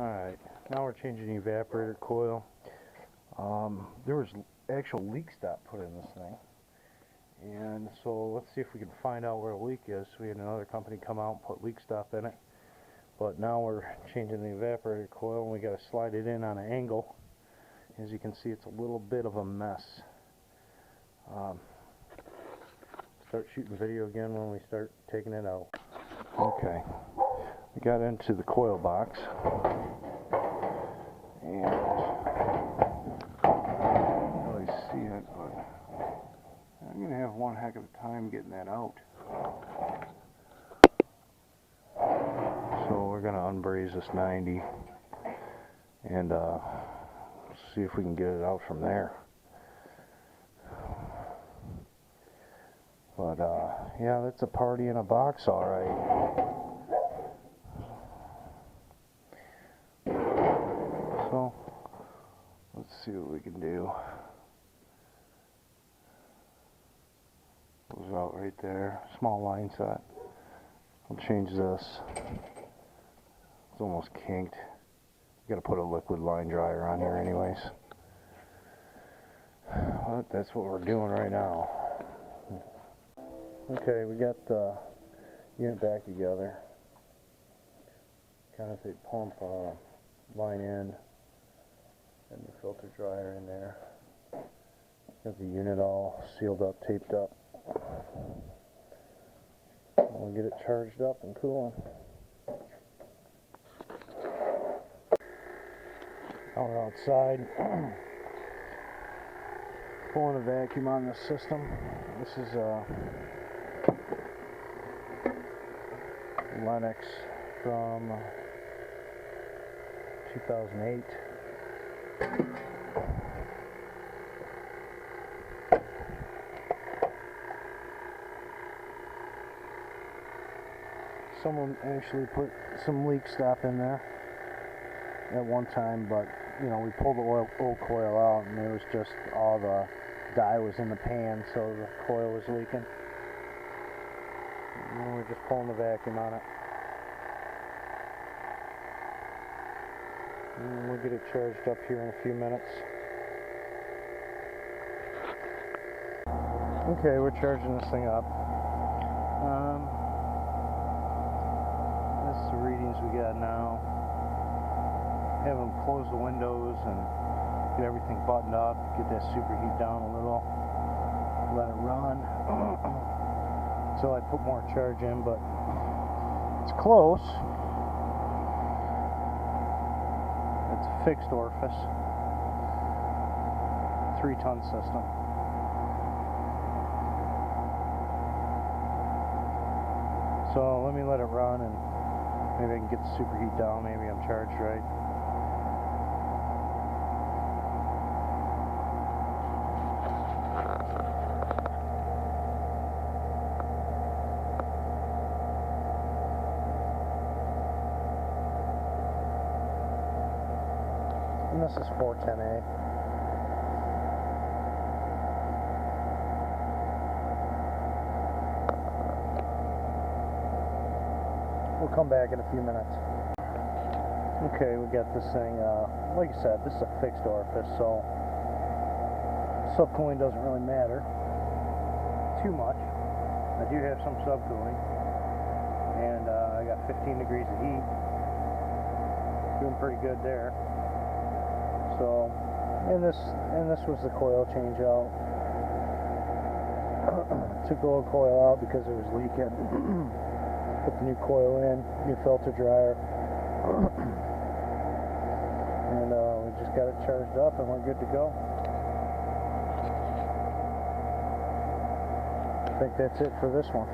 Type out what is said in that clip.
Alright, now we're changing the evaporator coil. There was actual leak stop put in this thing. And so let's see if we can find out where the leak is. We had another company come out and put leak stop in it. But now we're changing the evaporator coil and we got to slide it in on an angle. As you can see, it's a little bit of a mess. Start shooting video again when we start taking it out. Okay, we got into the coil box. And I don't really see it, but I'm going to have one heck of a time getting that out. So we're going to unbraze this 90 and see if we can get it out from there. But yeah, that's a party in a box, alright. So let's see what we can do. Goes out right there. Small line set. I'll change this. It's almost kinked. Gotta put a liquid line dryer on here anyways. But that's what we're doing right now. Okay, we got the unit back together. Kind of a pump line in and the filter dryer in there. Got the unit all sealed up, taped up. We'll get it charged up and cooling. Now we're outside. Pulling a vacuum on this system. This is Lennox from 2008. Someone actually put some leak stop in there at one time, but you know, we pulled the old coil out and it was just all the dye was in the pan, so the coil was leaking. And we're just pulling the vacuum on it. And we'll get it charged up here in a few minutes. Okay, we're charging this thing up. This is the readings we got now. Have them close the windows and get everything buttoned up, get that superheat down a little, let it run until I put more charge in, but it's close. It's a fixed orifice, 3-ton system. So let me let it run and maybe I can get the superheat down, maybe I'm charged right. And this is 410A. We'll come back in a few minutes. Okay, we got this thing, like I said, this is a fixed orifice, so subcooling doesn't really matter too much. I do have some subcooling, and I got 15 degrees of heat. Doing pretty good there. So, and this was the coil change out. Took the old coil out because it was leaking. Put the new coil in, new filter dryer. And we just got it charged up and we're good to go. I think that's it for this one.